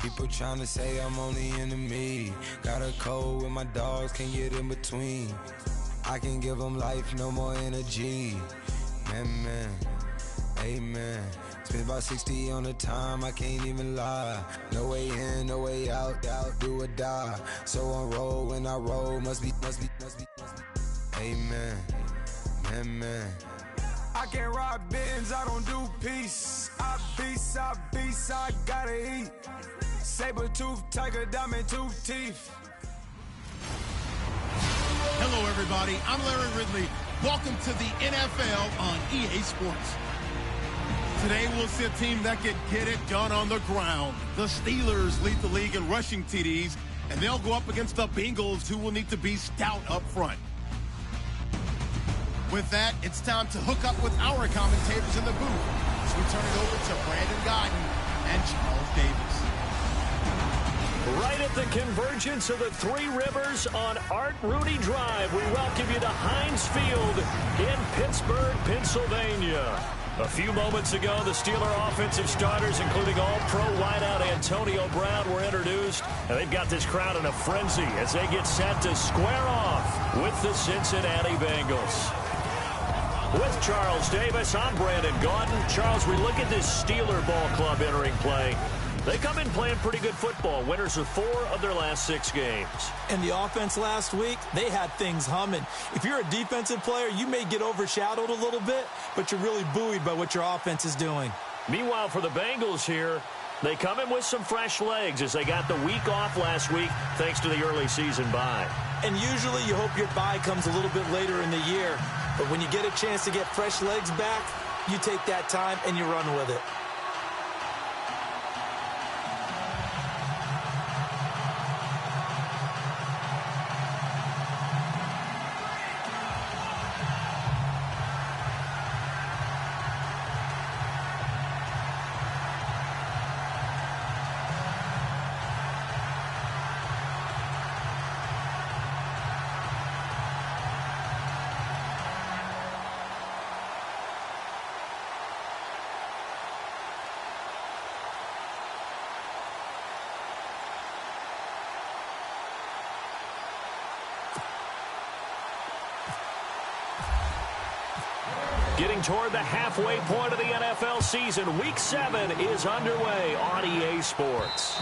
People trying to say I'm only enemy. Got a cold with my dogs, can't get in between. I can give them life, no more energy. Man, amen. Spent about 60 on the time, I can't even lie. No way in, no way out, do or die. So on roll, when I roll, must be. Amen, man. I can't ride Benz, I don't do peace. I beast, I gotta eat. Saber tooth, tiger, diamond tooth teeth. Hello, everybody. I'm Larry Ridley. Welcome to the NFL on EA Sports. Today, we'll see a team that can get it done on the ground. The Steelers lead the league in rushing TDs, and they'll go up against the Bengals, who will need to be stout up front. With that, it's time to hook up with our commentators in the booth as we turn it over to Brandon Guyton and Charles Davis. Right at the convergence of the Three Rivers on Art Rooney Drive, we welcome you to Heinz Field in Pittsburgh, Pennsylvania. A few moments ago, the Steeler offensive starters, including all-pro wideout Antonio Brown, were introduced. And they've got this crowd in a frenzy as they get set to square off with the Cincinnati Bengals. With Charles Davis, I'm Brandon Guyton. Charles, we look at this Steeler ball club entering play. They come in playing pretty good football. Winners of 4 of their last 6 games. And the offense last week, they had things humming. If you're a defensive player, you may get overshadowed a little bit, but you're really buoyed by what your offense is doing. Meanwhile, for the Bengals here, they come in with some fresh legs as they got the week off last week thanks to the early season bye. And usually you hope your bye comes a little bit later in the year. But when you get a chance to get fresh legs back, you take that time and you run with it. Getting toward the halfway point of the NFL season, Week 7 is underway on EA Sports.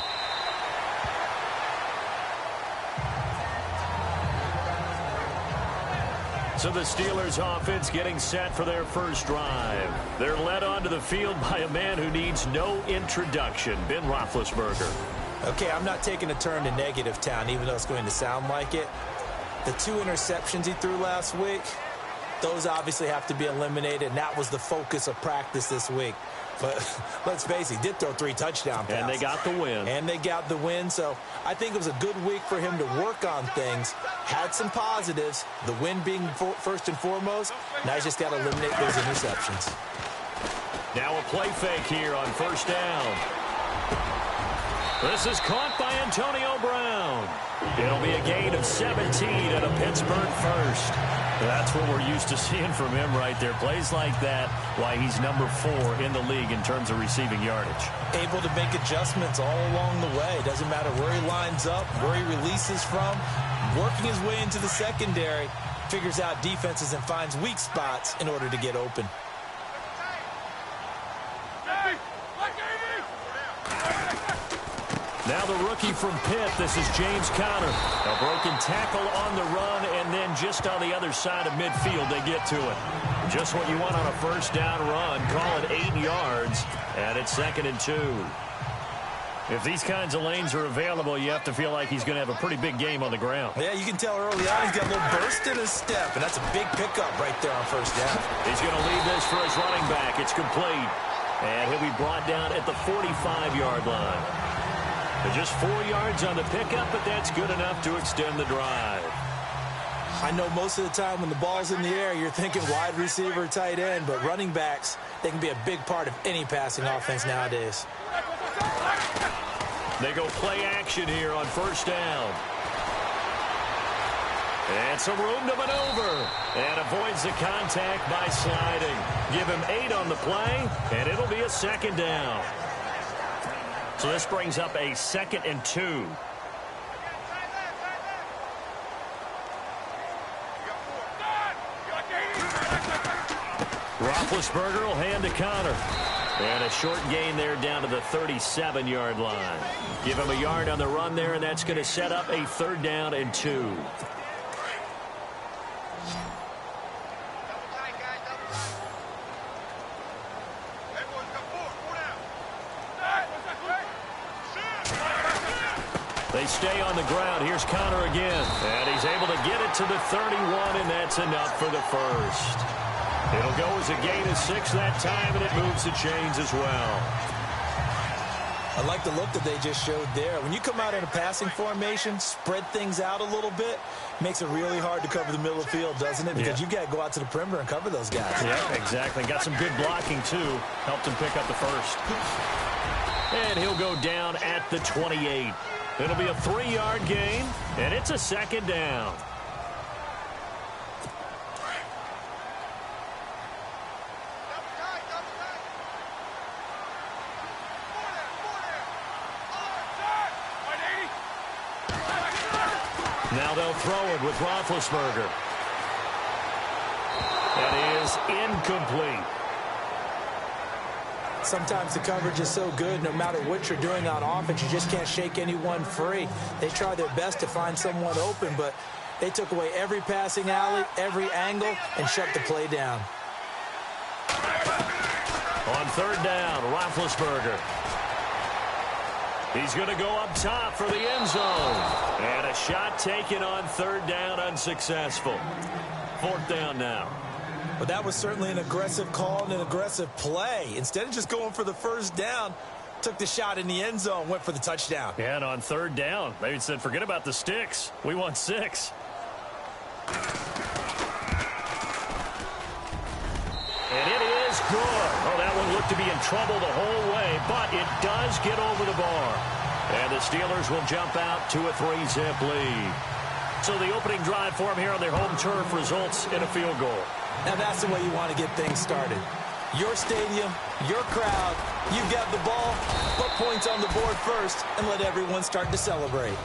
So the Steelers offense getting set for their first drive. They're led onto the field by a man who needs no introduction, Ben Roethlisberger. Okay, I'm not taking a turn to negative town, even though it's going to sound like it. The 2 interceptions he threw last week, those obviously have to be eliminated, and that was the focus of practice this week. But let's face it, he did throw 3 touchdown passes. And they got the win. And they got the win, so I think it was a good week for him to work on things. Had some positives, the win being first and foremost. Now he's just got to eliminate those interceptions. Now a play fake here on first down. This is caught by Antonio Brown. It'll be a gain of 17 and a Pittsburgh first. That's what we're used to seeing from him right there. Plays like that, why he's number 4 in the league in terms of receiving yardage. Able to make adjustments all along the way. Doesn't matter where he lines up, where he releases from. Working his way into the secondary, figures out defenses and finds weak spots in order to get open. Now the rookie from Pitt, this is James Conner. A broken tackle on the run, and then just on the other side of midfield, they get to it. Just what you want on a first down run. Call it 8 yards, and it's 2nd and 2. If these kinds of lanes are available, you have to feel like he's going to have a pretty big game on the ground. Yeah, you can tell early on he's got a little burst in his step, and that's a big pickup right there on first down. He's going to leave this for his running back. It's complete, and he'll be brought down at the 45-yard line. Just 4 yards on the pickup, but that's good enough to extend the drive. I know most of the time when the ball's in the air, you're thinking wide receiver, tight end, but running backs, they can be a big part of any passing offense nowadays. They go play action here on first down. And some room to maneuver. And avoids the contact by sliding. Give him 8 on the play, and it'll be a 2nd down. So this brings up a 2nd and 2. Roethlisberger will hand to Connor. And a short gain there down to the 37-yard line. Give him a yard on the run there, and that's going to set up a 3rd down and 2. They stay on the ground. Here's Connor again. And he's able to get it to the 31, and that's enough for the first. It'll go as a gain of 6 that time, and it moves the chains as well. I like the look that they just showed there. When you come out in a passing formation, spread things out a little bit, makes it really hard to cover the middle of the field, doesn't it? Because you've got to go out to the perimeter and cover those guys. Yeah, exactly. Got some good blocking, too. Helped him pick up the first. And he'll go down at the 28. It'll be a 3-yard gain, and it's a 2nd down. Now they'll throw it with Roethlisberger. That is incomplete. Sometimes the coverage is so good, no matter what you're doing on offense, you just can't shake anyone free. They try their best to find someone open, but they took away every passing alley, every angle, and shut the play down. On 3rd down, Roethlisberger. He's going to go up top for the end zone. And a shot taken on 3rd down, unsuccessful. 4th down now. But that was certainly an aggressive call and an aggressive play. Instead of just going for the 1st down, took the shot in the end zone, went for the touchdown. Yeah, and on 3rd down, they said, forget about the sticks. We want 6. And it is good. Oh, that one looked to be in trouble the whole way, but it does get over the bar. And the Steelers will jump out to a 3-zip lead. So the opening drive for them here on their home turf results in a field goal. Now that's the way you want to get things started. Your stadium, your crowd, you've got the ball, put points on the board first, and let everyone start to celebrate.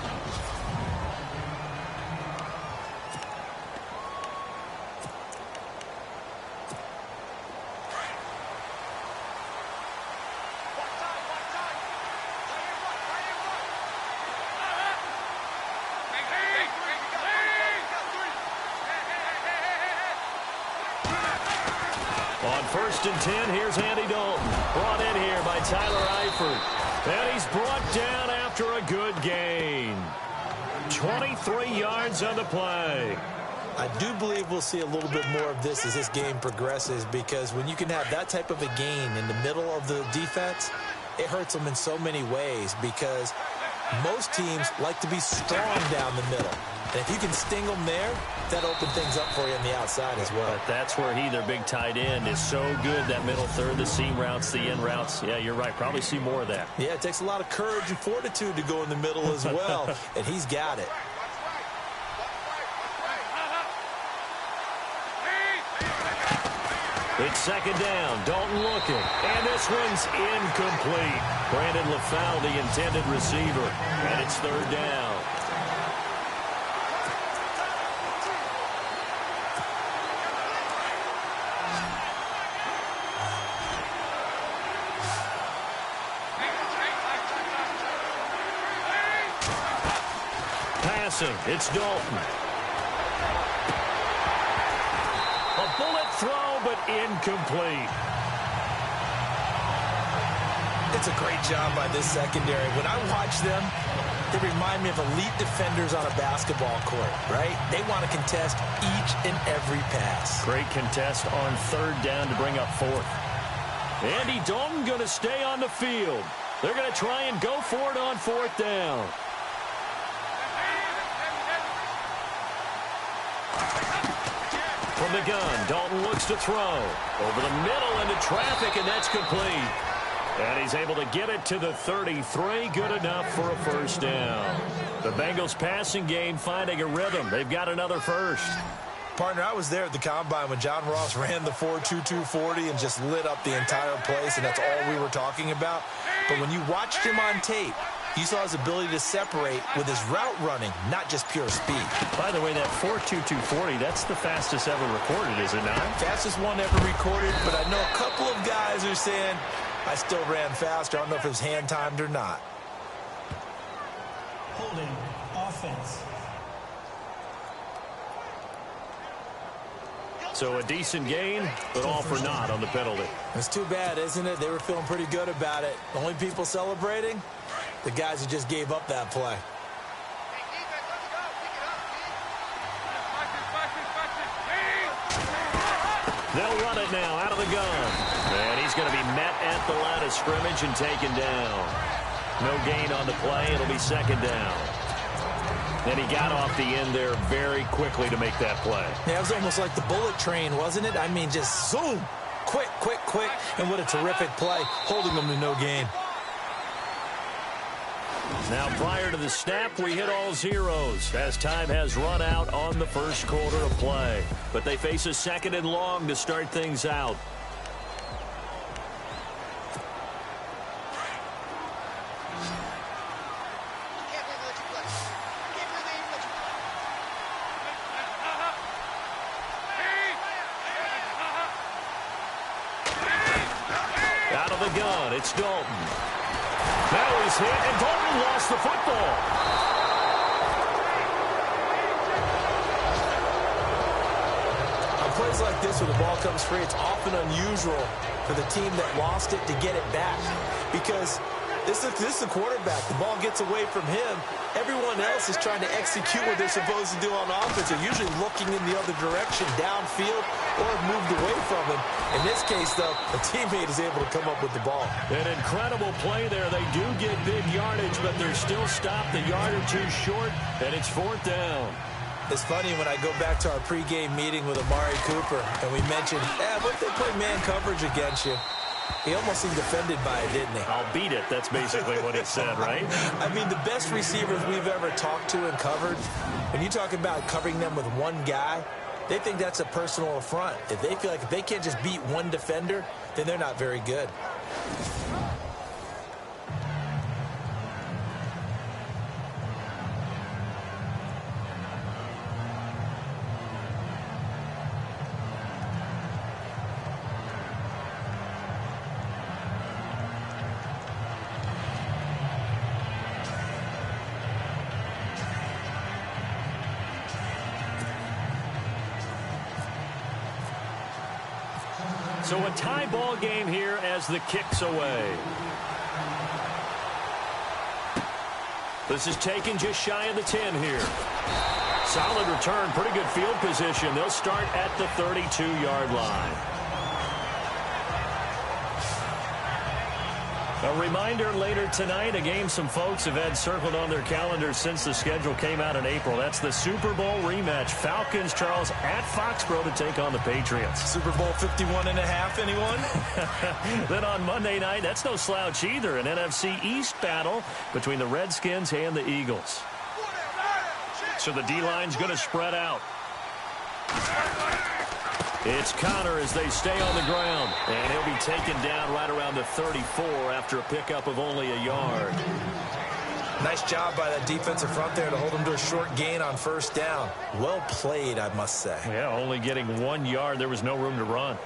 On 1st and 10, here's Andy Dalton. Brought in here by Tyler Eifert. And he's brought down after a good gain. 23 yards on the play. I do believe we'll see a little bit more of this as this game progresses, because when you can have that type of a gain in the middle of the defense, it hurts them in so many ways, because most teams like to be strong down the middle. And if you can sting them there, that opens things up for you on the outside as well. But that's where their big tight end, is so good, that middle third, the seam routes, the in routes. Yeah, you're right. Probably see more of that. Yeah, it takes a lot of courage and fortitude to go in the middle as well, and he's got it. It's 2nd down. Dalton looking. And this one's incomplete. Brandon LaFau, the intended receiver. And it's 3rd down. Passing. It's Dalton. A bullet throw, but incomplete. It's a great job by this secondary. When I watch them, they remind me of elite defenders on a basketball court, right? They want to contest each and every pass. Great contest on 3rd down to bring up 4th. Andy Dalton going to stay on the field. They're going to try and go for it on 4th down. From the gun, Dalton looks to throw. Over the middle into traffic, and that's complete. And he's able to get it to the 33. Good enough for a 1st down. The Bengals passing game finding a rhythm. They've got another first. Partner, I was there at the Combine when John Ross ran the 4.22 40 and just lit up the entire place, and that's all we were talking about. But when you watched him on tape, you saw his ability to separate with his route running, not just pure speed. By the way, that 4.22 40, that's the fastest ever recorded, is it not? Fastest one ever recorded, but I know a couple of guys are saying, I still ran faster. I don't know if it was hand-timed or not. Holding offense. So a decent gain, but all for naught on the penalty. It's too bad, isn't it? They were feeling pretty good about it. The only people celebrating, the guys who just gave up that play. They'll run it now out of the gun. And he's going to be met at the line of scrimmage and taken down. No gain on the play. It'll be second down. And he got off the end there very quickly to make that play. Yeah, it was almost like the bullet train, wasn't it? I mean, just zoom. Quick, quick, quick. And what a terrific play, holding them to no gain. Now, prior to the snap, we hit all zeros as time has run out on the first quarter of play. But they face a second and long to start things out. Out of the gun, it's Dalton. Now he's hit, and Dalton lost the football. On plays like this where the ball comes free, it's often unusual for the team that lost it to get it back. Because this is the quarterback. The ball gets away from him. Everyone else is trying to execute what they're supposed to do on offense. They're usually looking in the other direction, downfield, or have moved away from him. In this case, though, a teammate is able to come up with the ball. An incredible play there. They do get big yardage, but they're still stopped a yard or two short, and it's fourth down. It's funny when I go back to our pregame meeting with Amari Cooper, and we mentioned, what if they play man coverage against you? He almost seemed offended by it, didn't he? I'll beat it. That's basically what he said, right? I mean, the best receivers we've ever talked to and covered, when you talk about covering them with one guy, they think that's a personal affront. If they feel like if they can't just beat one defender, then they're not very good. So a tie ball game here as the kick's away. This is taken just shy of the 10 here. Solid return, pretty good field position. They'll start at the 32-yard line. A reminder later tonight, a game some folks have had circled on their calendars since the schedule came out in April. That's the Super Bowl rematch. Falcons, Charles, at Foxborough to take on the Patriots. Super Bowl 51.5, anyone? Then on Monday night, that's no slouch either, an NFC East battle between the Redskins and the Eagles. So the D-line's going to spread out. It's Connor as they stay on the ground. And he'll be taken down right around the 34 after a pickup of only a yard. Nice job by that defensive front there to hold him to a short gain on first down. Well played, I must say. Yeah, only getting 1 yard. There was no room to run.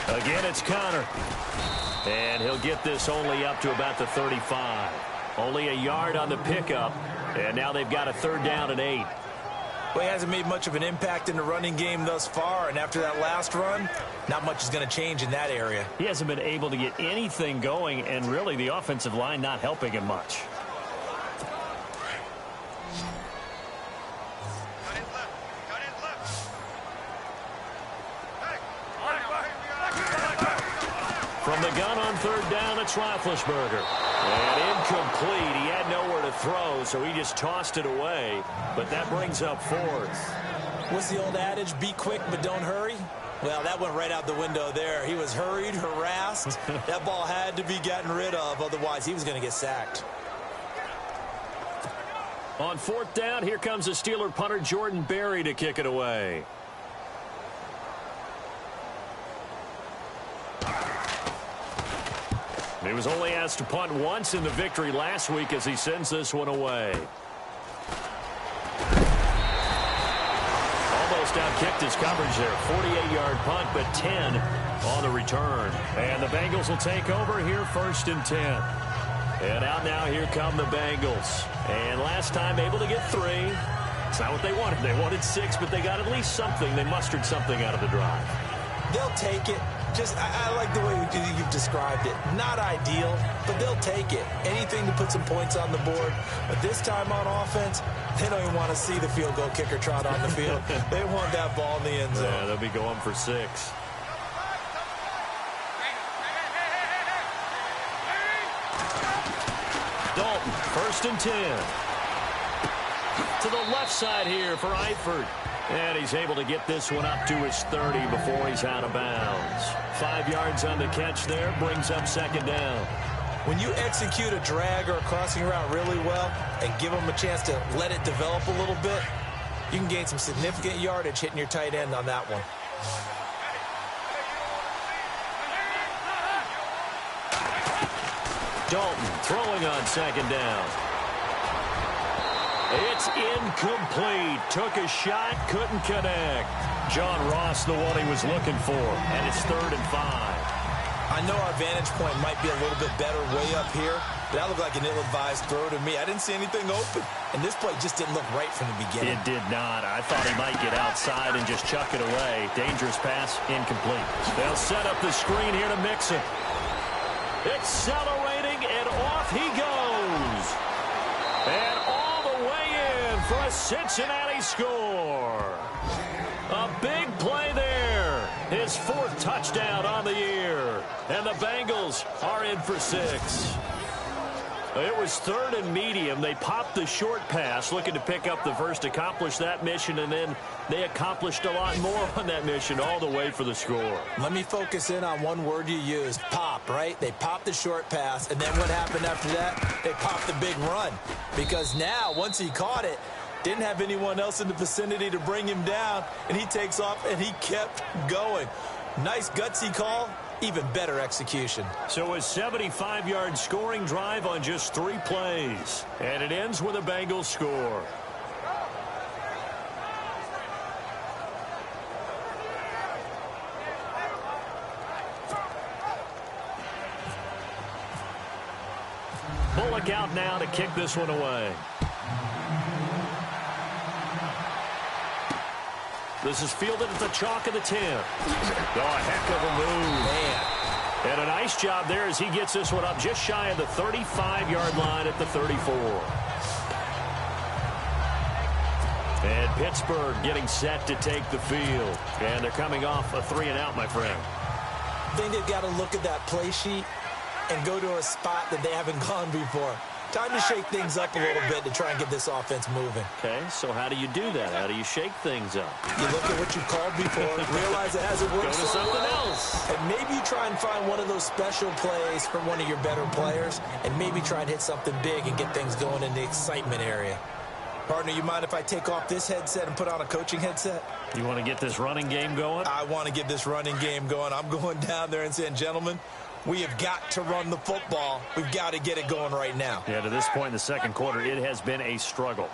Again, it's Connor. And he'll get this only up to about the 35. Only a yard on the pickup. And now they've got a third down and 8. Well, he hasn't made much of an impact in the running game thus far. And after that last run, not much is going to change in that area. He hasn't been able to get anything going. And really, the offensive line not helping him much. From the gun on third down, it's Roethlisberger. And incomplete. He had nowhere to throw, so he just tossed it away. But that brings up fourth. What's the old adage? Be quick, but don't hurry. Well, that went right out the window there. He was hurried, harassed. That ball had to be gotten rid of. Otherwise, he was going to get sacked. On 4th down, here comes the Steeler punter Jordan Berry to kick it away. He was only asked to punt once in the victory last week as he sends this one away. Almost outkicked his coverage there. 48-yard punt, but 10 on the return. And the Bengals will take over here 1st and 10. And out now, here come the Bengals. And last time able to get 3. It's not what they wanted. They wanted 6, but they got at least something. They mustered something out of the drive. They'll take it. I like the way you've described it. Not ideal, but they'll take it. Anything to put some points on the board. But this time on offense, they don't even want to see the field goal kicker trot on the field. They want that ball in the end zone. Yeah, they'll be going for 6. Dalton, 1st and 10. To the left side here for Eifert. And he's able to get this one up to his 30 before he's out of bounds. 5 yards on the catch there, brings up 2nd down. When you execute a drag or a crossing route really well and give them a chance to let it develop a little bit, you can gain some significant yardage hitting your tight end on that one. Dalton throwing on 2nd down. It's incomplete. Took a shot, couldn't connect. John Ross, the one he was looking for, and it's 3rd and 5. I know our vantage point might be a little bit better way up here, but that looked like an ill-advised throw to me. I didn't see anything open, and this play just didn't look right from the beginning. It did not. I thought he might get outside and just chuck it away. Dangerous pass, incomplete. They'll set up the screen here to Mixon. Accelerating, and off he goes. And all the way in for a Cincinnati score. A big play there. His 4th touchdown on the year. And the Bengals are in for 6. It was 3rd and medium. They popped the short pass, looking to pick up the first, accomplish that mission, and then they accomplished a lot more on that mission all the way for the score. Let me focus in on one word you used, pop, right? They popped the short pass, and then what happened after that? They popped the big run. Because now, once he caught it, didn't have anyone else in the vicinity to bring him down, and he takes off, and he kept going. Nice gutsy call. Even better execution. So a 75-yard scoring drive on just 3 plays. And it ends with a Bengals score. Bullock out now to kick this one away. This is fielded at the chalk of the 10. Oh, a heck of a move. Man. And a nice job there as he gets this one up just shy of the 35-yard line at the 34. And Pittsburgh getting set to take the field. And they're coming off a 3-and-out, my friend. I think they've got to look at that play sheet and go to a spot that they haven't gone before. Time to shake things up a little bit to try and get this offense moving. Okay, so how do you do that? How do you shake things up? You look at what you called before, realize it hasn't worked Go to so something well, else. and maybe you try and find one of those special plays from one of your better players, and maybe try and hit something big and get things going in the excitement area. Partner, you mind if I take off this headset and put on a coaching headset? You want to get this running game going? I want to get this running game going. I'm going down there and saying, gentlemen, we have got to run the football. We've got to get it going right now. Yeah, to this point in the second quarter, it has been a struggle.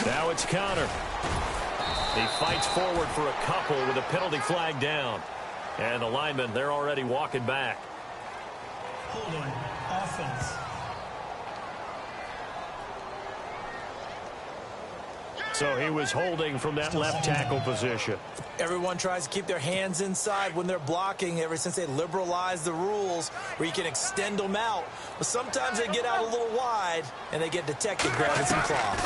Now it's Connor. He fights forward for a couple with a penalty flag down. And the linemen, they're already walking back. Holding offense. So he was holding from that left tackle position. Everyone tries to keep their hands inside when they're blocking ever since they liberalized the rules where you can extend them out. But sometimes they get out a little wide and they get detected grabbing some cloth.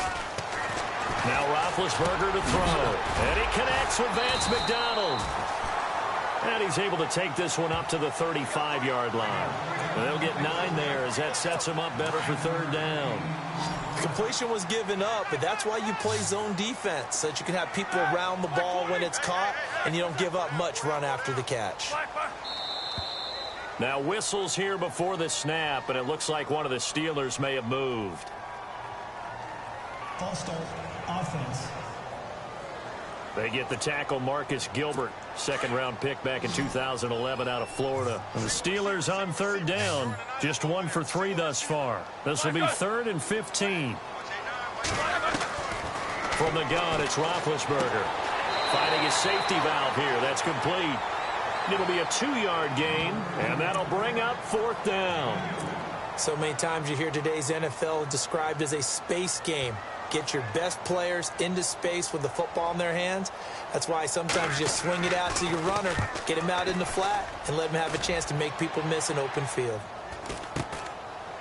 Now Roethlisberger to throw. And he connects with Vance McDonald. And he's able to take this one up to the 35-yard line. They'll get 9 there as that sets him up better for third down. Completion was given up, but that's why you play zone defense, so that you can have people around the ball when it's caught, and you don't give up much run after the catch. Now whistles here before the snap, and it looks like one of the Steelers may have moved. False start, offense. They get the tackle, Marcus Gilbert, second-round pick back in 2011 out of Florida. And the Steelers on third down, just 1 for 3 thus far. This will be 3rd and 15. From the gun, it's Roethlisberger. Finding his safety valve here. That's complete. It'll be a 2-yard gain, and that'll bring up 4th down. So many times you hear today's NFL described as a space game. Get your best players into space with the football in their hands. That's why sometimes you swing it out to your runner, get him out in the flat, and let him have a chance to make people miss an open field.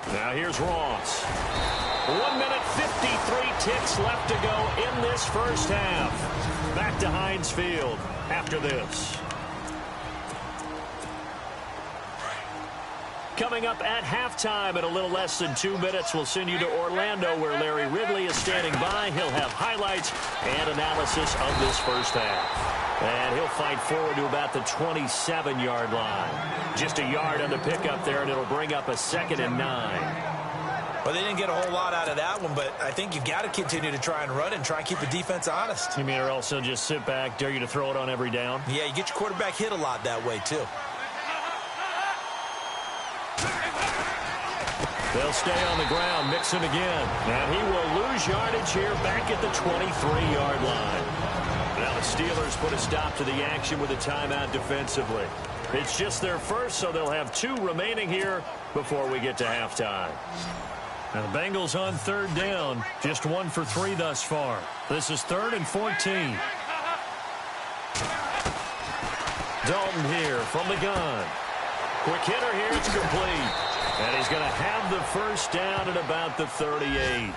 Now here's Ross. 1 minute 53 ticks left to go in this first half. Back to Heinz Field after this. Coming up at halftime in a little less than 2 minutes, we'll send you to Orlando where Larry Ridley is standing by. He'll have highlights and analysis of this first half. And he'll fight forward to about the 27-yard line. Just a yard on the pickup there, and it'll bring up a 2nd and 9. Well, they didn't get a whole lot out of that one, but I think you've got to continue to try and run and try and keep the defense honest. You mean or else they'll just sit back, dare you to throw it on every down? Yeah, you get your quarterback hit a lot that way, too. They'll stay on the ground, Mixon again. And he will lose yardage here back at the 23-yard line. Now the Steelers put a stop to the action with a timeout defensively. It's just their first, so they'll have 2 remaining here before we get to halftime. Now the Bengals on third down, just 1 for 3 thus far. This is 3rd and 14. Dalton here from the gun. Quick hitter here, it's complete. And he's going to have the first down at about the 38.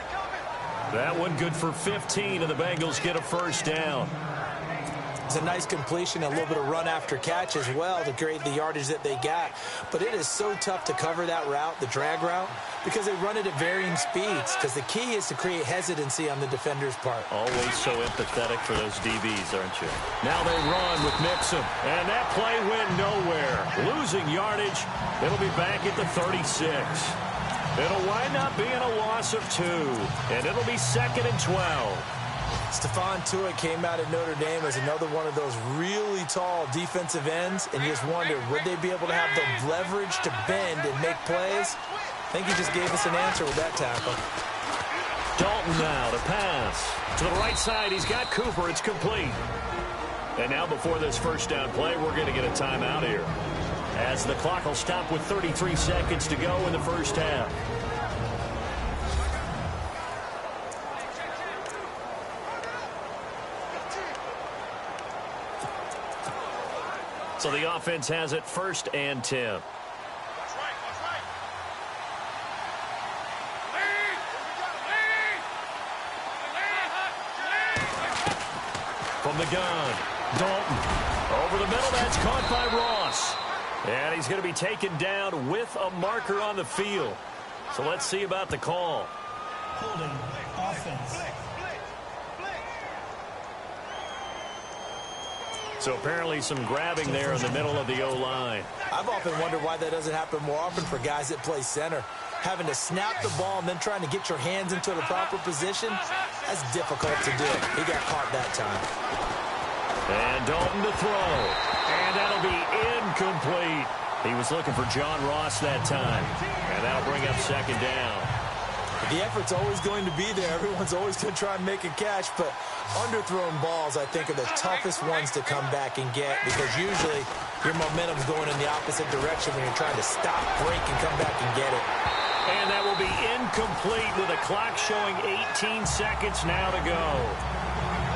That one good for 15, and the Bengals get a first down. It's a nice completion, a little bit of run after catch as well to create the yardage that they got. But it is so tough to cover that route, the drag route, because they run it at varying speeds. Because the key is to create hesitancy on the defender's part. Always so empathetic for those DBs, aren't you? Now they run with Mixon. And that play went nowhere. Losing yardage. It'll be back at the 36. It'll wind up being a loss of 2. And it'll be 2nd and 12. Stephon Tuitt came out of Notre Dame as another one of those really tall defensive ends, and you just wonder, would they be able to have the leverage to bend and make plays? I think he just gave us an answer with that tackle. Dalton now to pass. To the right side, he's got Cooper. It's complete. And now before this first down play, we're going to get a timeout here, as the clock will stop with 33 seconds to go in the first half. So the offense has it 1st and 10. From the gun, Dalton. Over the middle, that's caught by Ross. And he's going to be taken down with a marker on the field. So let's see about the call. Holding, offense. So apparently some grabbing there in the middle of the O-line. I've often wondered why that doesn't happen more often for guys that play center. Having to snap the ball and then trying to get your hands into the proper position, that's difficult to do. He got caught that time. And Dalton to throw. And that'll be incomplete. He was looking for John Ross that time. And that'll bring up 2nd down. The effort's always going to be there. Everyone's always going to try and make a catch, but underthrown balls, I think, are the toughest ones to come back and get, because usually your momentum's going in the opposite direction when you're trying to stop, break, and come back and get it. And that will be incomplete with a clock showing 18 seconds now to go.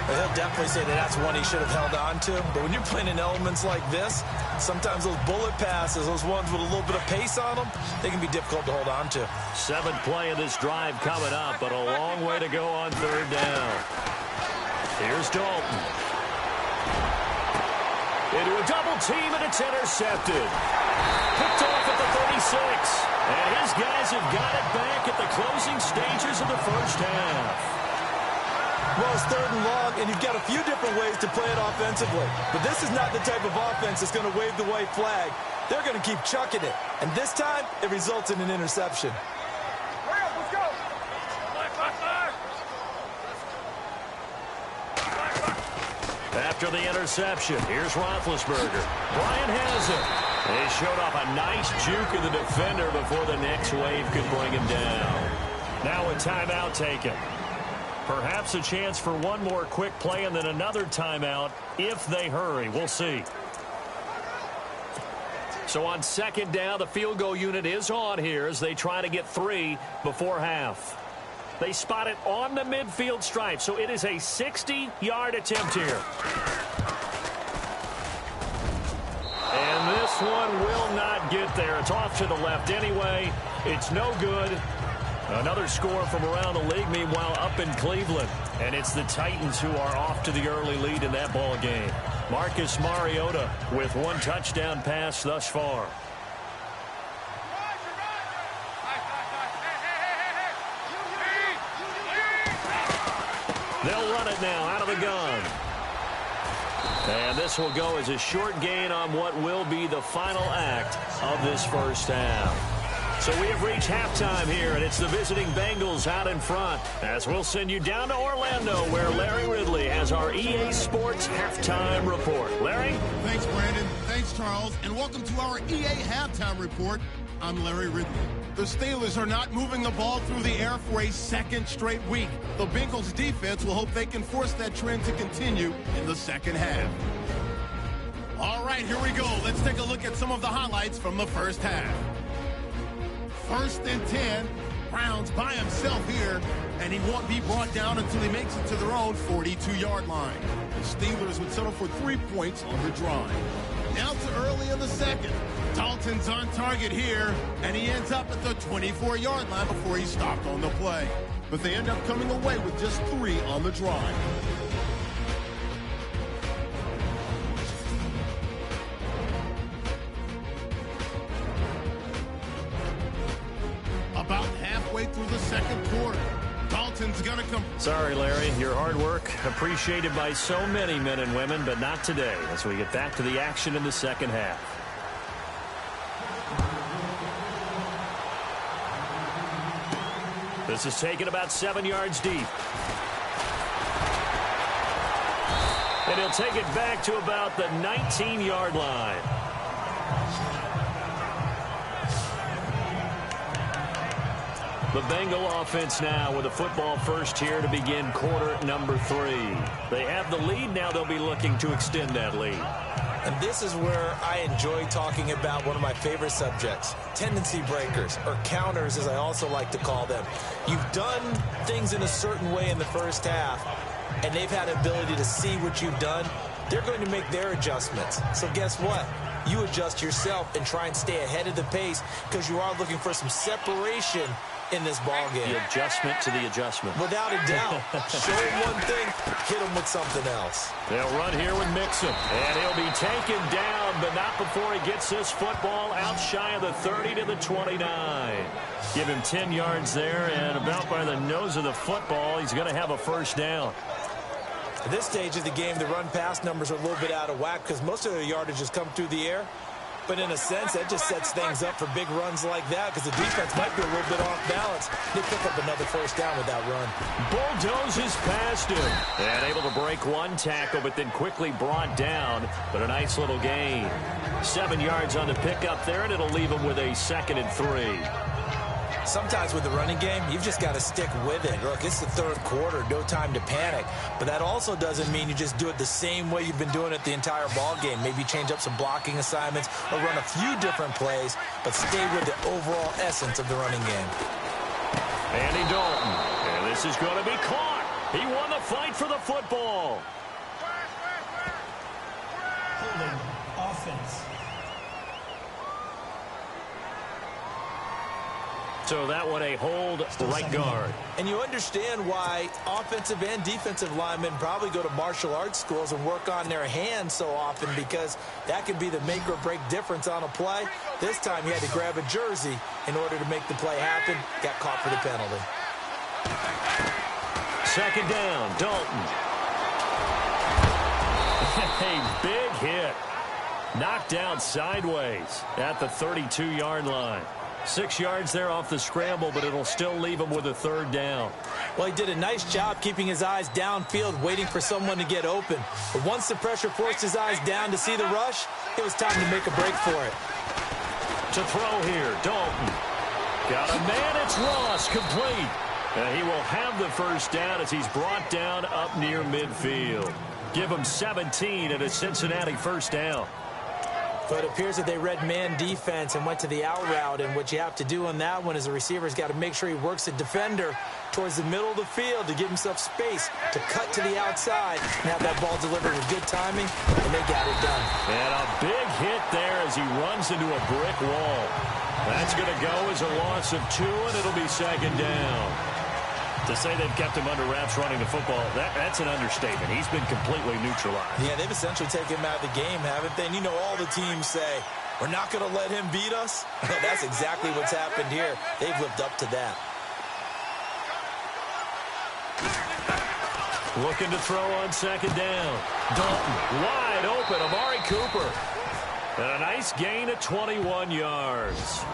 He'll definitely say that that's one he should have held on to. But when you're playing in elements like this, sometimes those bullet passes, those ones with a little bit of pace on them, they can be difficult to hold on to. 7th play of this drive coming up, but a long way to go on third down. Here's Dalton. Into a double team, and it's intercepted. Picked off at the 36. And his guys have got it back at the closing stages of the first half. Well, it's 3rd and long, and you've got a few different ways to play it offensively. But this is not the type of offense that's going to wave the white flag. They're going to keep chucking it. And this time, it results in an interception. Let's go. After the interception, here's Roethlisberger. Bryant has it. He showed off a nice juke of the defender before the next wave could bring him down. Now a timeout taken. Perhaps a chance for one more quick play and then another timeout if they hurry. We'll see. So on 2nd down, the field goal unit is on here as they try to get 3 before half. They spot it on the midfield stripe, so it is a 60-yard attempt here. And this one will not get there. It's off to the left anyway. It's no good. Another score from around the league, meanwhile, up in Cleveland. And it's the Titans who are off to the early lead in that ball game. Marcus Mariota with 1 touchdown pass thus far. They'll run it now out of the gun. And this will go as a short gain on what will be the final act of this first half. So we have reached halftime here, and it's the visiting Bengals out in front. As we'll send you down to Orlando, where Larry Ridley has our EA Sports Halftime Report. Larry? Thanks, Brandon. Thanks, Charles. And welcome to our EA Halftime Report. I'm Larry Ridley. The Steelers are not moving the ball through the air for a 2nd straight week. The Bengals defense will hope they can force that trend to continue in the second half. All right, here we go. Let's take a look at some of the highlights from the first half. 1st and 10. Browns by himself here, and he won't be brought down until he makes it to their own 42-yard line. The Steelers would settle for 3 points on the drive. Now to early in the second. Dalton's on target here, and he ends up at the 24-yard line before he's stopped on the play. But they end up coming away with just 3 on the drive. About halfway through the second quarter, Dalton's going to come. Sorry, Larry. Your hard work appreciated by so many men and women, but not today as we get back to the action in the second half. This is taken about 7 yards deep. And he'll take it back to about the 19-yard line. The Bengal offense now with a football first here to begin quarter number 3. They have the lead. Now they'll be looking to extend that lead. And this is where I enjoy talking about one of my favorite subjects, tendency breakers, or counters as I also like to call them. You've done things in a certain way in the first half, and they've had the ability to see what you've done. They're going to make their adjustments. So guess what? You adjust yourself and try and stay ahead of the pace because you are looking for some separation in this ball game. The adjustment to the adjustment. Without a doubt. Show him one thing, hit him with something else. They'll run here with Mixon. And he'll be taken down, but not before he gets this football out shy of the 30 to the 29. Give him 10 yards there, and about by the nose of the football, he's going to have a first down. At this stage of the game, the run-pass numbers are a little bit out of whack because most of their yardage has come through the air. But in a sense, that just sets things up for big runs like that because the defense might be a little bit off balance. They pick up another first down with that run. Bulldozes past him. And able to break one tackle, but then quickly brought down. But a nice little gain. 7 yards on the pickup there, and it'll leave him with a 2nd and 3. Sometimes with the running game, you've just got to stick with it. Look, it's the third quarter, no time to panic. But that also doesn't mean you just do it the same way you've been doing it the entire ball game. Maybe change up some blocking assignments or run a few different plays, but stay with the overall essence of the running game. Andy Dalton, and this is going to be caught. He won the fight for the football. Holding offense. So that one a hold right guard. And you understand why offensive and defensive linemen probably go to martial arts schools and work on their hands so often, because that can be the make or break difference on a play. This time he had to grab a jersey in order to make the play happen. Got caught for the penalty. Second down, Dalton. A big hit. Knocked out sideways at the 32-yard line. 6 yards there off the scramble, but it'll still leave him with a third down. Well, he did a nice job keeping his eyes downfield, waiting for someone to get open. But once the pressure forced his eyes down to see the rush, it was time to make a break for it. To throw here, Dalton. Got a man, it's Ross, complete. And he will have the first down as he's brought down up near midfield. Give him 17 and a Cincinnati first down. But it appears that they read man defense and went to the out route, and what you have to do on that one is the receiver's got to make sure he works the defender towards the middle of the field to give himself space to cut to the outside and have that ball delivered with good timing, and they got it done. And a big hit there as he runs into a brick wall. That's going to go as a loss of 2, and it'll be second down. To say they've kept him under wraps running the football, that's an understatement. He's been completely neutralized. Yeah, they've essentially taken him out of the game, haven't they? And you know all the teams say, we're not going to let him beat us. That's exactly what's happened here. They've lived up to that. Looking to throw on second down. Dalton wide open. Amari Cooper. And a nice gain of 21 yards.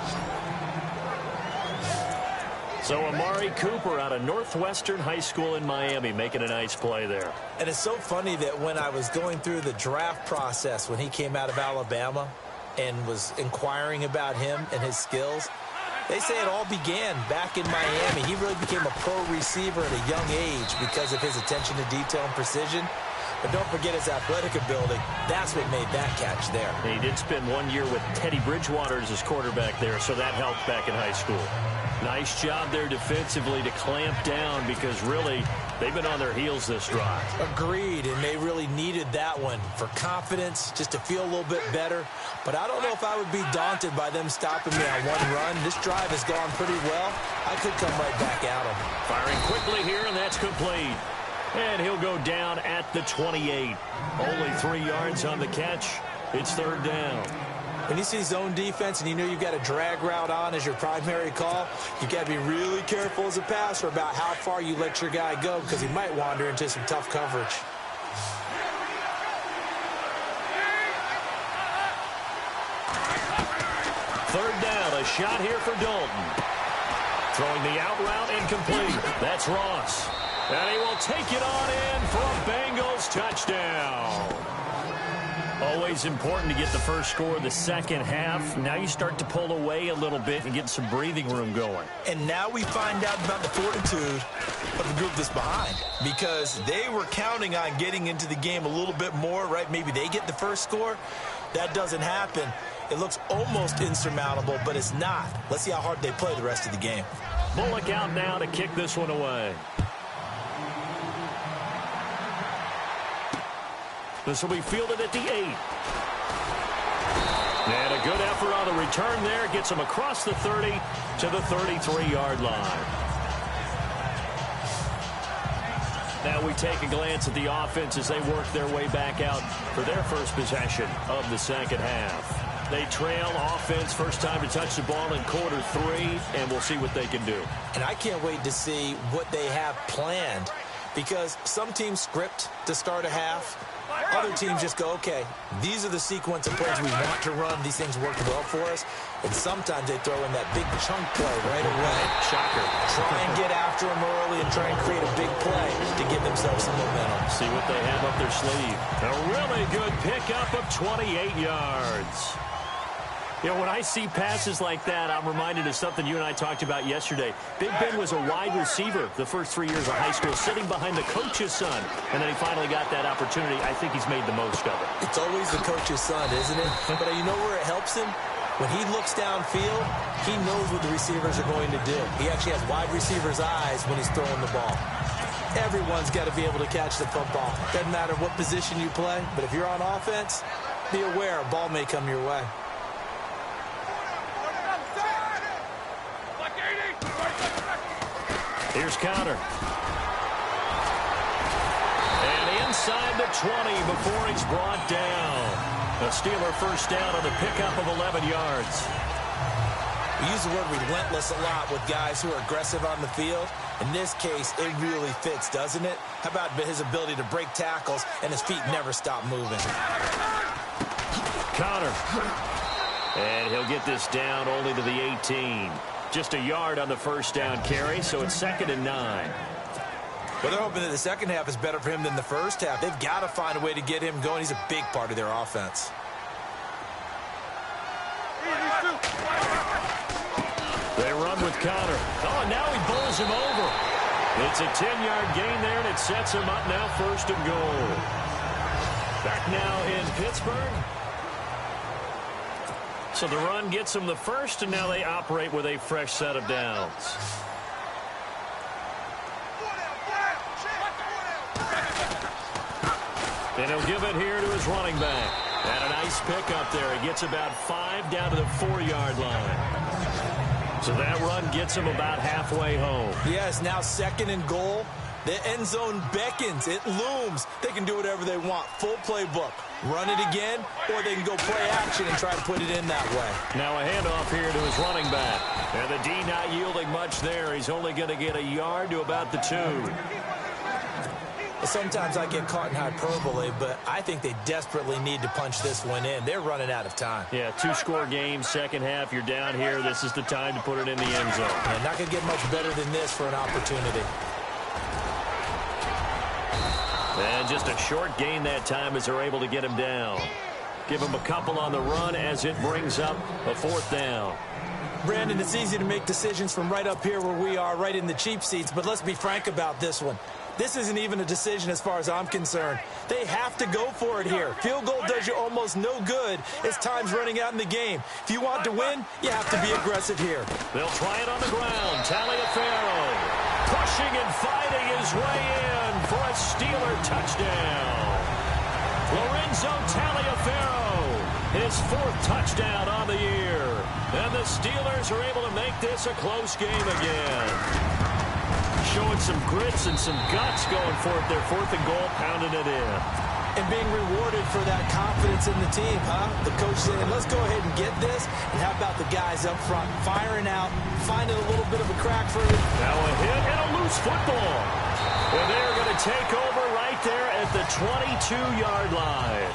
So Amari Cooper out of Northwestern High School in Miami making a nice play there. And it's so funny that when I was going through the draft process when he came out of Alabama and was inquiring about him and his skills, they say it all began back in Miami. He really became a pro receiver at a young age because of his attention to detail and precision. But don't forget his athletic ability. That's what made that catch there. And he did spend 1 year with Teddy Bridgewater as his quarterback there, so that helped back in high school. Nice job there defensively to clamp down, because really they've been on their heels this drive. Agreed, and they really needed that one for confidence, just to feel a little bit better. But I don't know if I would be daunted by them stopping me on one run. This drive has gone pretty well. I could come right back at them. Firing quickly here, and that's complete. And he'll go down at the 28. Only 3 yards on the catch. It's third down. When you see zone defense and you know you've got a drag route on as your primary call, you've got to be really careful as a passer about how far you let your guy go, because he might wander into some tough coverage. Third down, a shot here for Dalton. Throwing the out route incomplete. That's Ross. And he will take it on in for a Bengals touchdown. Always important to get the first score of the second half. Now you start to pull away a little bit and get some breathing room going. And now we find out about the fortitude of the group that's behind, because they were counting on getting into the game a little bit more, right? Maybe they get the first score. That doesn't happen. It looks almost insurmountable, but it's not. Let's see how hard they play the rest of the game. Bullock out now to kick this one away. This will be fielded at the 8. And a good effort on the return there. Gets him across the 30 to the 33-yard line. Now we take a glance at the offense as they work their way back out for their first possession of the second half. They trail offense, first time to touch the ball in quarter 3, and we'll see what they can do. And I can't wait to see what they have planned, because some teams script to start a half. Other teams just go, okay, these are the sequence of plays we want to run. These things work well for us. And sometimes they throw in that big chunk play right away. Shocker. Try and get after them early and try and create a big play to give themselves some momentum. See what they have up their sleeve. A really good pickup of 28 yards. You know, when I see passes like that, I'm reminded of something you and I talked about yesterday. Big Ben was a wide receiver the first 3 years of high school, sitting behind the coach's son, and then he finally got that opportunity. I think he's made the most of it. It's always the coach's son, isn't it? But you know where it helps him? When he looks downfield, he knows what the receivers are going to do. He actually has wide receivers' eyes when he's throwing the ball. Everyone's got to be able to catch the football. Doesn't matter what position you play, but if you're on offense, be aware a ball may come your way. Like 80! Here's counter. And inside the 20 before he's brought down. A Steeler first down on the pickup of 11 yards. We use the word relentless a lot with guys who are aggressive on the field. In this case, it really fits, doesn't it? How about his ability to break tackles and his feet never stop moving? Connor. And he'll get this down only to the 18. Just a yard on the first down carry, so it's 2nd and 9. Well, they're hoping that the second half is better for him than the first half. They've got to find a way to get him going. He's a big part of their offense. They run with Connor. Oh, and now he bowls him over. It's a 10-yard gain there, and it sets him up now 1st and goal. Back now in Pittsburgh. So the run gets them the first, and now they operate with a fresh set of downs. And he'll give it here to his running back. And a nice pickup there. He gets about 5 down to the 4-yard line. So that run gets him about halfway home. Yes, now 2nd and goal. The end zone beckons. It looms. They can do whatever they want. Full playbook. Run it again, or they can go play action and try to put it in that way. Now a handoff here to his running back. And the D not yielding much there. He's only going to get a yard to about the 2. Sometimes I get caught in hyperbole, but I think they desperately need to punch this one in. They're running out of time. Yeah, 2-score game, second half. You're down here. This is the time to put it in the end zone. Yeah, not going to get much better than this for an opportunity. And just a short gain that time as they're able to get him down. Give him a couple on the run as it brings up a 4th down. Brandon, it's easy to make decisions from right up here where we are, right in the cheap seats, but let's be frank about this one. This isn't even a decision as far as I'm concerned. They have to go for it here. Field goal does you almost no good as time's running out in the game. If you want to win, you have to be aggressive here. They'll try it on the ground. Taliaferro pushing and fighting his way in for a Steeler touchdown. Lorenzo Taliaferro, his 4th touchdown on the year. And the Steelers are able to make this a close game again. Showing some grits and some guts going for it. Their 4th and goal, pounding it in. And being rewarded for that confidence in the team, huh? The coach saying, let's go ahead and get this. And how about the guys up front firing out, finding a little bit of a crack for it. Now a hit and a loose football. And they're going to take over right there at the 22-yard line.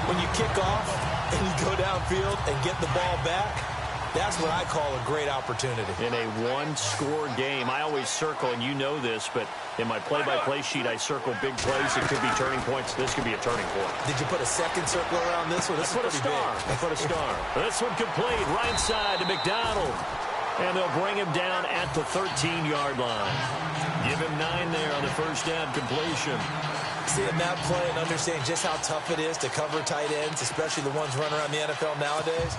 When you kick off and you go downfield and get the ball back, that's what I call a great opportunity. In a 1-score game, I always circle, and you know this, but in my play-by-play sheet, I circle big plays. It could be turning points. This could be a turning point. Did you put a second circle around this one? This is pretty big. I put a star. This one complete. Right side to McDonald. And they'll bring him down at the 13-yard line. Give him 9 there on the first down completion. Seeing that play and understanding just how tough it is to cover tight ends, especially the ones running around the NFL nowadays,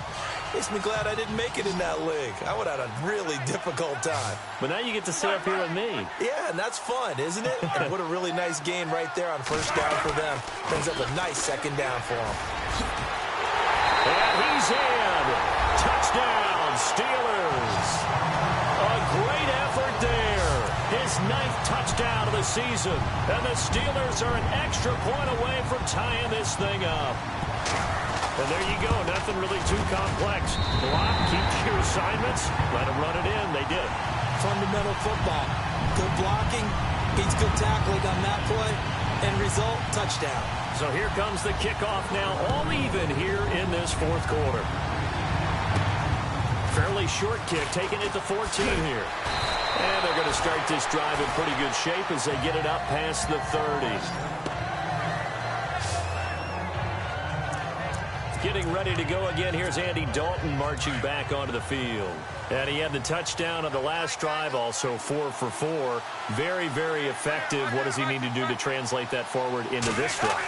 makes me glad I didn't make it in that league. I would have had a really difficult time. But now you get to sit up here with me. Yeah, and that's fun, isn't it? And what a really nice game right there on first down for them. Brings up a nice second down for them. And he's in. Touchdown, Steelers. A great effort there. His 9th touchdown of the season. And the Steelers are an extra point away from tying this thing up. And there you go. Nothing really too complex. Block, keep your assignments. Let them run it in. They did. Fundamental football. Good blocking. Beats good tackling on that play. End result, touchdown. So here comes the kickoff now. All even here in this 4th quarter. Fairly short kick. Taking it to 14 here. And they're going to start this drive in pretty good shape as they get it up past the 30. Getting ready to go again. Here's Andy Dalton marching back onto the field. And he had the touchdown on the last drive, also 4 for 4. Very, very effective. What does he need to do to translate that forward into this drive?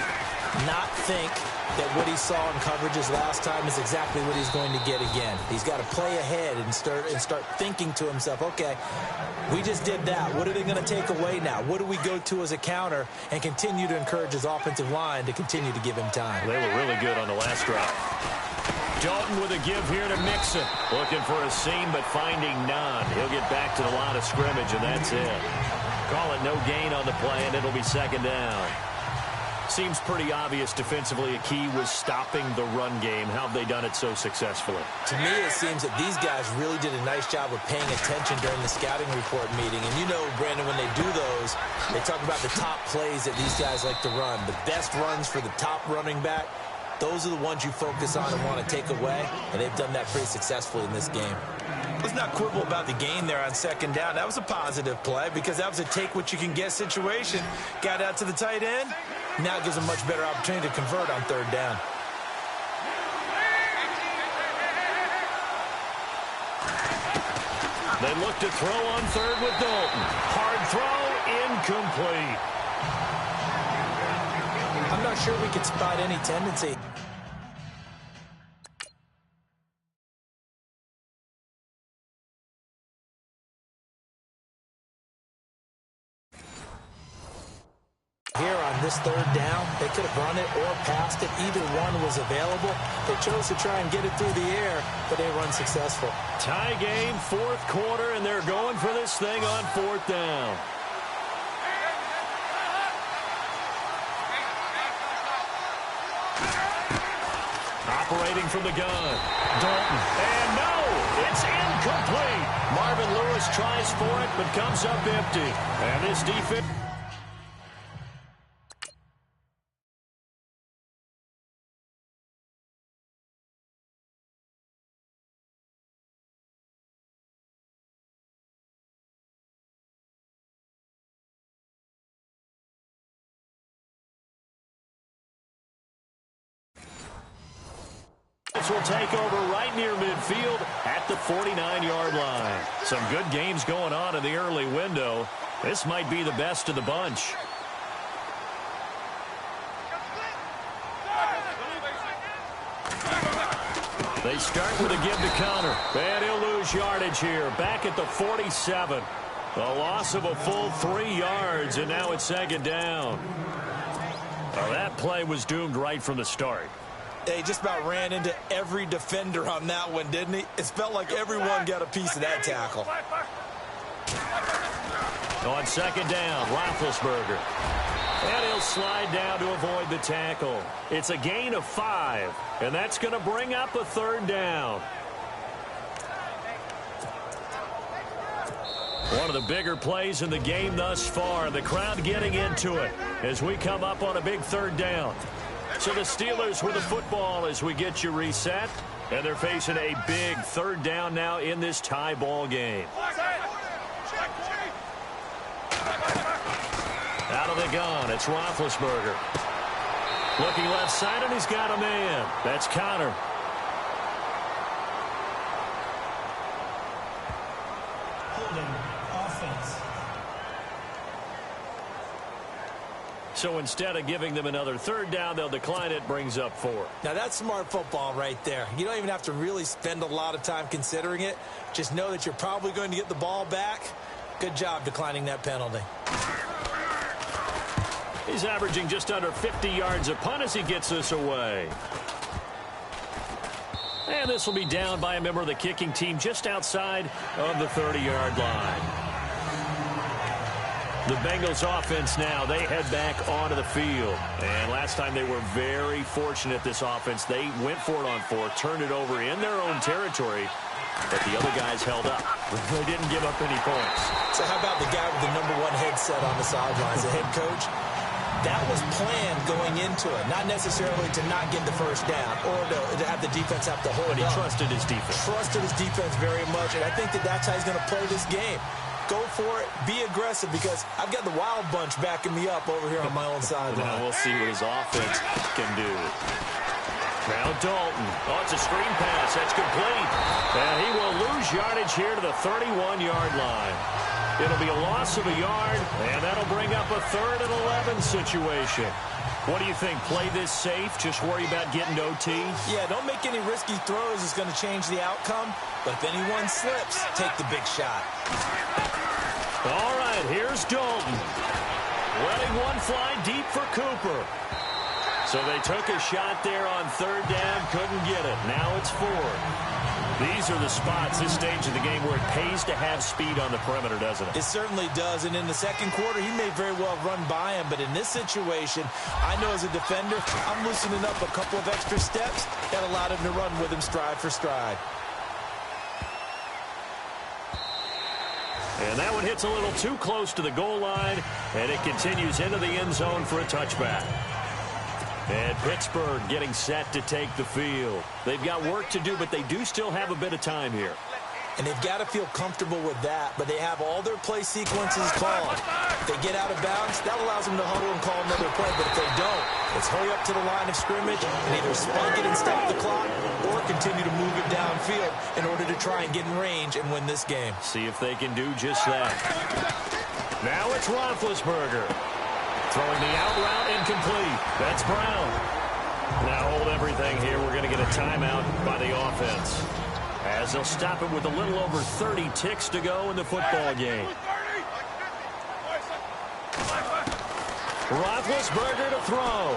Not think that what he saw in coverages last time is exactly what he's going to get again. He's got to play ahead and start thinking to himself, okay, we just did that. What are they going to take away now? What do we go to as a counter? And continue to encourage his offensive line to continue to give him time. They were really good on the last drive. Dalton with a give here to Mixon. Looking for a seam, but finding none. He'll get back to the line of scrimmage, and that's it. Call it no gain on the play, and it'll be second down. Seems pretty obvious defensively a key was stopping the run game. How have they done it so successfully? To me, it seems that these guys really did a nice job of paying attention during the scouting report meeting. And you know, Brandon, when they do those, they talk about the top plays that these guys like to run. The best runs for the top running back, those are the ones you focus on and want to take away. And they've done that pretty successfully in this game. Let's not quibble about the gain there on second down. That was a positive play because that was a take-what-you-can-get situation. Got out to the tight end. Now it gives them a much better opportunity to convert on third down. They look to throw on third with Dalton. Hard throw, incomplete. I'm not sure we could spot any tendency. Here on this third down, they could have run it or passed it. Either one was available. They chose to try and get it through the air, but they were unsuccessful. Tie game, fourth quarter, and they're going for this thing on fourth down. Operating from the gun. Dalton. And no, it's incomplete. Marvin Lewis tries for it, but comes up empty. And this defense... will take over right near midfield at the 49-yard line. Some good games going on in the early window. This might be the best of the bunch. They start with a give to Connor. And he'll lose yardage here. Back at the 47. A loss of a full 3 yards, and now it's second down. Well, that play was doomed right from the start. He just about ran into every defender on that one, didn't he? It felt like everyone got a piece of that tackle. On second down, Roethlisberger. And he'll slide down to avoid the tackle. It's a gain of 5, and that's going to bring up a third down. One of the bigger plays in the game thus far. The crowd getting into it as we come up on a big third down. So the Steelers with the football as we get you reset. And they're facing a big third down now in this tie ball game. Out of the gun, it's Roethlisberger. Looking left side, and he's got a man. That's Connor. Holding offense. So instead of giving them another third down, they'll decline it, brings up 4. Now, that's smart football right there. You don't even have to really spend a lot of time considering it. Just know that you're probably going to get the ball back. Good job declining that penalty. He's averaging just under 50 yards a punt as he gets this away. And this will be down by a member of the kicking team just outside of the 30-yard line. The Bengals offense now, they head back onto the field. And last time they were very fortunate, this offense. They went for it on 4, turned it over in their own territory, but the other guys held up. They didn't give up any points. So how about the guy with the #1 headset on the sidelines, the head coach? That was planned going into it, not necessarily to not get the first down or to have the defense have to hold it. But he trusted his defense. Trusted his defense very much, and I think that that's how he's going to play this game. Go for it, be aggressive, because I've got the wild bunch backing me up over here on my own sideline. Now we'll see what his offense can do. Now Dalton. Oh, it's a screen pass. That's complete. And he will lose yardage here to the 31-yard line. It'll be a loss of a yard, and that'll bring up a 3rd and 11 situation. What do you think? Play this safe? Just worry about getting to OT? Yeah, don't make any risky throws. It's going to change the outcome. But if anyone slips, take the big shot. All right, here's Dalton. Letting one fly deep for Cooper. So they took a shot there on third down, couldn't get it. Now it's 4. These are the spots, this stage of the game, where it pays to have speed on the perimeter, doesn't it? It certainly does, and in the second quarter, he may very well run by him, but in this situation, I know as a defender, I'm loosening up a couple of extra steps that allowed him to run with him stride for stride. And that one hits a little too close to the goal line, and it continues into the end zone for a touchback. And Pittsburgh getting set to take the field. They've got work to do, but they do still have a bit of time here. And they've got to feel comfortable with that, but they have all their play sequences called. If they get out of bounds, that allows them to huddle and call another play, but if they don't, it's hurry up to the line of scrimmage and either spike it and stop the clock or continue to move it downfield in order to try and get in range and win this game. See if they can do just that. Now it's Roethlisberger. Throwing the out route incomplete. That's Brown. Now hold everything here. We're going to get a timeout by the offense, as they'll stop it with a little over 30 ticks to go in the football game. Roethlisberger to throw.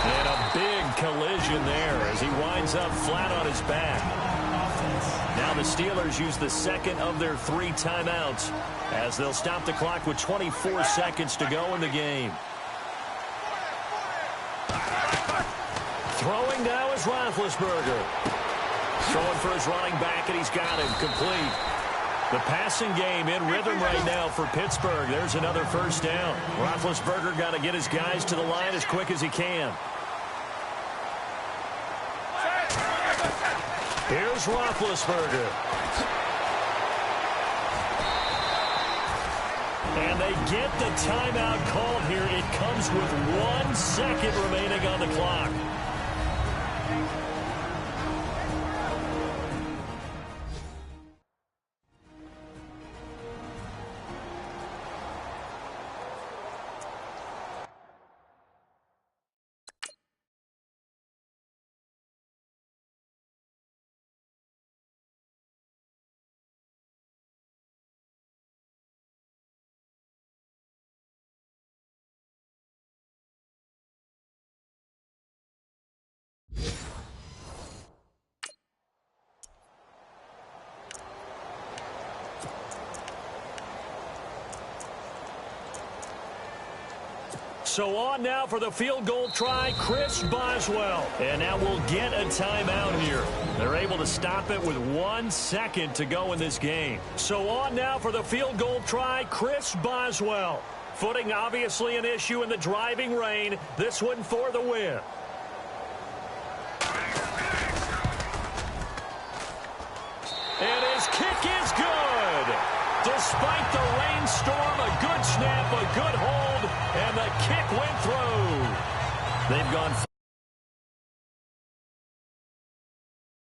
And a big collision there as he winds up flat on his back. Now the Steelers use the second of their 3 timeouts as they'll stop the clock with 24 seconds to go in the game. Throwing now is Roethlisberger. Throwing for his running back, and he's got him complete. The passing game in rhythm right now for Pittsburgh. There's another first down. Roethlisberger got to get his guys to the line as quick as he can. Here's Roethlisberger. And they get the timeout called here. It comes with 1 second remaining on the clock. So on now for the field goal try, Chris Boswell. And now we'll get a timeout here. They're able to stop it with 1 second to go in this game. So on now for the field goal try, Chris Boswell. Footing obviously an issue in the driving rain. This one for the win. And his kick is good. Despite the rainstorm, a good snap, a good hold, and the kick went through. They've gone